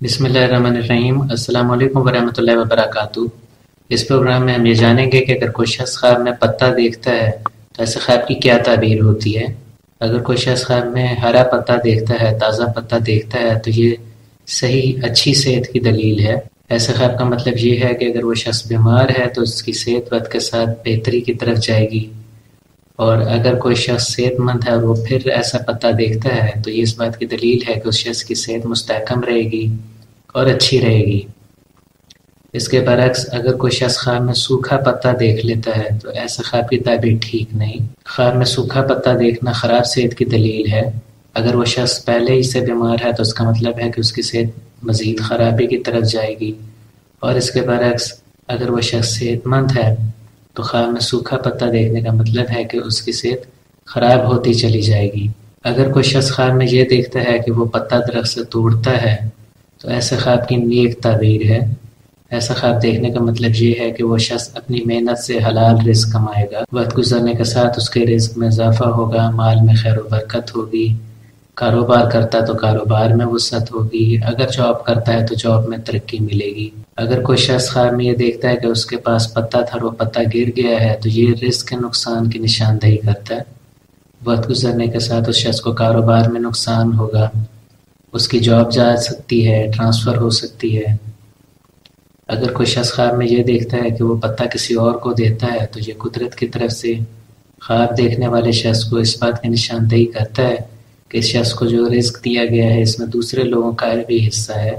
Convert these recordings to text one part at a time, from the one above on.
بسم اللہ الرحمن الرحیم۔ السلام علیکم ورحمۃ اللہ وبرکاتہ۔ اس پروگرام میں ہم یہ جانیں گے کہ اگر کوئی شخص خواب میں پتا دیکھتا ہے تو ایسے خواب کی کیا تعبیر ہوتی ہے۔ اگر کوئی شخص خواب میں ہرا پتا دیکھتا ہے، تازہ پتا دیکھتا ہے، تو یہ صحیح اچھی صحت کی دلیل ہے۔ ایسے خواب کا مطلب یہ ہے کہ اگر وہ شخص بیمار ہے تو اس کی صحت وقت کے ساتھ بہتری کی طرف جائے گی، اور اگر کوئی شخص صحت مند ہے اور وہ پھر ایسا پتا دیکھتا ہے تو یہ اس بات کی دلیل ہے کہ اس شخص کی صحت مستحکم رہے گی اور اچھی رہے گی۔ اس کے برعکس اگر کوئی شخص خواب میں سوکھا پتا دیکھ لیتا ہے تو ایسا خواب کی تعبیر ٹھیک نہیں۔ خواب میں سوکھا پتا دیکھنا خراب صحت کی دلیل ہے۔ اگر وہ شخص پہلے ہی سے بیمار ہے تو اس کا مطلب ہے کہ اس کی صحت مزید خرابی کی طرف جائے گی، اور اس کے برعکس اگر وہ شخص صحت مند ہے تو خواب میں سوکھا پتا دیکھنے کا مطلب ہے کہ اس کی صحت خراب ہوتی چلی جائے گی۔ اگر کوئی شخص خواب میں یہ دیکھتا ہے کہ وہ پتا درخت سے توڑتا ہے تو ایسے خواب کی نیک تعبیر ہے۔ ایسا خواب دیکھنے کا مطلب یہ ہے کہ وہ شخص اپنی محنت سے حلال رزق کمائے گا، وقت گزرنے کے ساتھ اس کے رزق میں اضافہ ہوگا، مال میں خیر و برکت ہوگی، کاروبار کرتا ہے تو کاروبار میں وسعت ہوگی، اگر جاب کرتا ہے تو جاب میں ترقی ملے گی۔ اگر کوئی شخص خواب میں یہ دیکھتا ہے کہ اس کے پاس پتا تھا اور وہ پتا گر گیا ہے تو یہ رزق کے نقصان کی نشاندہی کرتا ہے۔ وقت گزرنے کے ساتھ اس شخص کو کاروبار میں نقصان ہوگا، اس کی جاب جا سکتی ہے، ٹرانسفر ہو سکتی ہے۔ اگر کوئی شخص خواب میں یہ دیکھتا ہے کہ وہ پتا کسی اور کو دیتا ہے تو یہ قدرت کی طرف سے خواب دیکھنے والے شخص کو اس بات کی نشاندہی کرتا ہے کہ اس شخص کو جو رزق دیا گیا ہے اس میں دوسرے لوگوں کا بھی حصہ ہے۔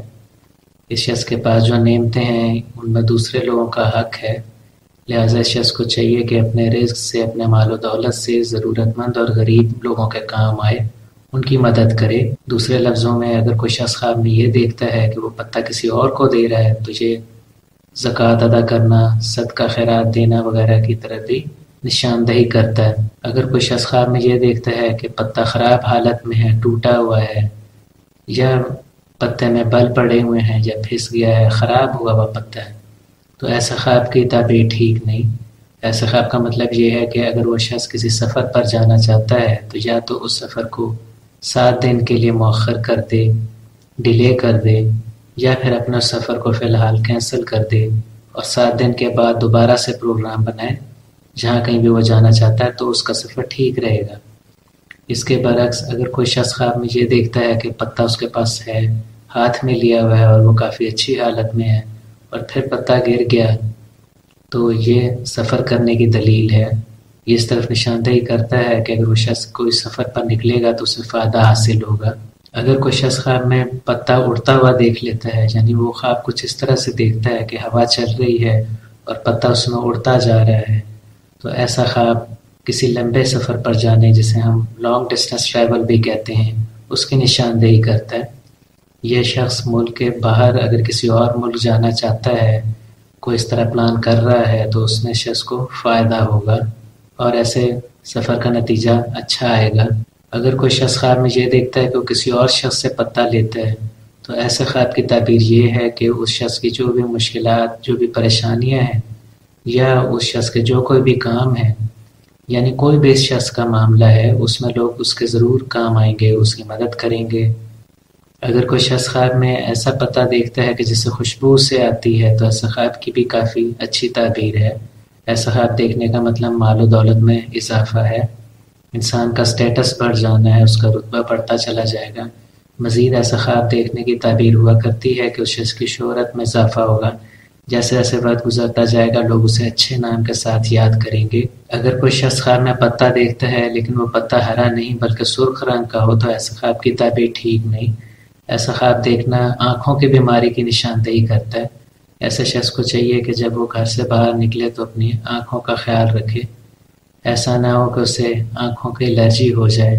اس شخص کے پاس جو نعمتیں ہیں ان میں دوسرے لوگوں کا حق ہے، لہٰذا اس شخص کو چاہیے کہ اپنے رزق سے، اپنے مال و دولت سے ضرورت مند اور غریب لوگوں کے کام آئے، ان کی مدد کرے۔ دوسرے لفظوں میں اگر کوئی شخص خواب میں یہ دیکھتا ہے کہ وہ پتا کسی اور کو دے رہا ہے تو یہ زکوٰۃ ادا کرنا، صدقہ خیرات دینا وغیرہ کی طرف بھی نشاندہی کرتا ہے۔ اگر کوئی شخص خواب میں یہ دیکھتا ہے کہ پتا خراب حالت میں ہے، ٹوٹا ہوا ہے، یا پتے میں بل پڑے ہوئے ہیں، یا پھس گیا ہے، خراب ہوا ہوا پتا ہے، تو ایسا خواب کی تعبیر ٹھیک نہیں۔ ایسے خواب کا مطلب یہ ہے کہ اگر وہ شخص کسی سفر پر جانا چاہتا ہے تو یا تو اس سفر کو 7 دن کے لیے مؤخر کر دے، ڈیلے کر دے، یا پھر اپنا سفر کو فی الحال کینسل کر دے اور 7 دن کے بعد دوبارہ سے پروگرام بنائے جہاں کہیں بھی وہ جانا چاہتا ہے تو اس کا سفر ٹھیک رہے گا۔ اس کے برعکس اگر کوئی شخص خواب میں یہ دیکھتا ہے کہ پتا اس کے پاس ہے، ہاتھ میں لیا ہوا ہے اور وہ کافی اچھی حالت میں ہے، اور پھر پتا گر گیا، تو یہ سفر کرنے کی دلیل ہے۔ یہ اس طرف نشاندہی کرتا ہے کہ اگر وہ شخص کوئی سفر پر نکلے گا تو اسے فائدہ حاصل ہوگا۔ اگر کوئی شخص خواب میں پتا اڑتا ہوا دیکھ لیتا ہے، یعنی وہ خواب کچھ اس طرح سے دیکھتا ہے کہ ہوا چل رہی ہے اور پتا اس میں اڑتا جا رہا ہے، تو ایسا خواب کسی لمبے سفر پر جانے، جسے ہم لانگ ڈسٹینس ٹریول بھی کہتے ہیں، اس کی نشاندہی کرتا ہے۔ یہ شخص ملک کے باہر اگر کسی اور ملک جانا چاہتا ہے، کوئی اس طرح پلان کر رہا ہے، تو اس میں شخص کو فائدہ ہوگا اور ایسے سفر کا نتیجہ اچھا آئے گا۔ اگر کوئی شخص خواب میں یہ دیکھتا ہے کہ وہ کسی اور شخص سے پتا لیتا ہے تو ایسے خواب کی تعبیر یہ ہے کہ اس شخص کی جو بھی مشکلات، جو بھی پریشانیاں ہیں، یا اس شخص کے جو کوئی بھی کام ہے، یعنی کوئی بھی اس شخص کا معاملہ ہے، اس میں لوگ اس کے ضرور کام آئیں گے، اس کی مدد کریں گے۔ اگر کوئی شخص خواب میں ایسا پتا دیکھتا ہے کہ جسے خوشبو سے آتی ہے تو ایسا خواب کی بھی کافی اچھی تعبیر ہے۔ ایسا خواب دیکھنے کا مطلب مال و دولت میں اضافہ ہے، انسان کا سٹیٹس بڑھ جانا ہے، اس کا رتبہ بڑھتا چلا جائے گا۔ مزید ایسا خواب دیکھنے کی تعبیر ہوا کرتی ہے کہ اس شخص کی شہرت میں اضافہ ہوگا، جیسے جیسے وقت گزرتا جائے گا لوگ اسے اچھے نام کے ساتھ یاد کریں گے۔ اگر کوئی شخص خواب میں پتا دیکھتا ہے لیکن وہ پتا ہرا نہیں بلکہ سرخ رنگ کا ہو تو ایسا خواب کی تعبیر ٹھیک نہیں۔ ایسا خواب دیکھنا آنکھوں کی بیماری کی نشاندہی کرتا ہے۔ ایسے شخص کو چاہیے کہ جب وہ گھر سے باہر نکلے تو اپنی آنکھوں کا خیال رکھے، ایسا نہ ہو کہ اسے آنکھوں کی الرجی ہو جائے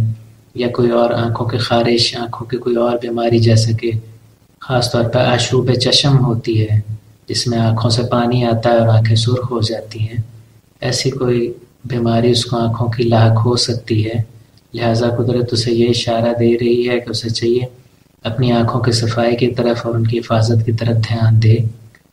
یا کوئی اور آنکھوں کی خارش، آنکھوں کی کوئی اور بیماری، جیسے کہ خاص طور پر آشوب چشم ہوتی ہے جس میں آنکھوں سے پانی آتا ہے اور آنکھیں سرخ ہو جاتی ہیں، ایسی کوئی بیماری اس کو آنکھوں کی لاحق ہو سکتی ہے۔ لہٰذا قدرت اسے یہ اشارہ دے رہی ہے کہ اسے چاہیے اپنی آنکھوں کی صفائی کی طرف اور ان کی حفاظت کی طرف دھیان دے۔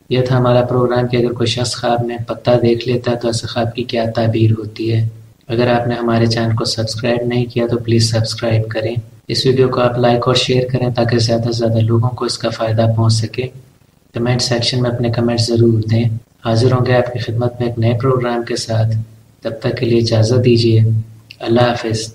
یہ تھا ہمارا پروگرام کہ اگر کوئی شخص خواب میں پتا دیکھ لیتا ہے تو ایسے خواب کی کیا تعبیر ہوتی ہے۔ اگر آپ نے ہمارے چینل کو سبسکرائب نہیں کیا تو پلیز سبسکرائب کریں۔ اس ویڈیو کو آپ لائک اور شیئر کریں تاکہ زیادہ سے زیادہ لوگوں کو اس کا فائدہ پہنچ سکے۔ کمنٹ سیکشن میں اپنے کمنٹ ضرور دیں۔ حاضر ہوں گے آپ کی خدمت میں ایک نئے پروگرام کے ساتھ۔ تب تک کے لیے اجازت دیجیے۔ اللہ حافظ۔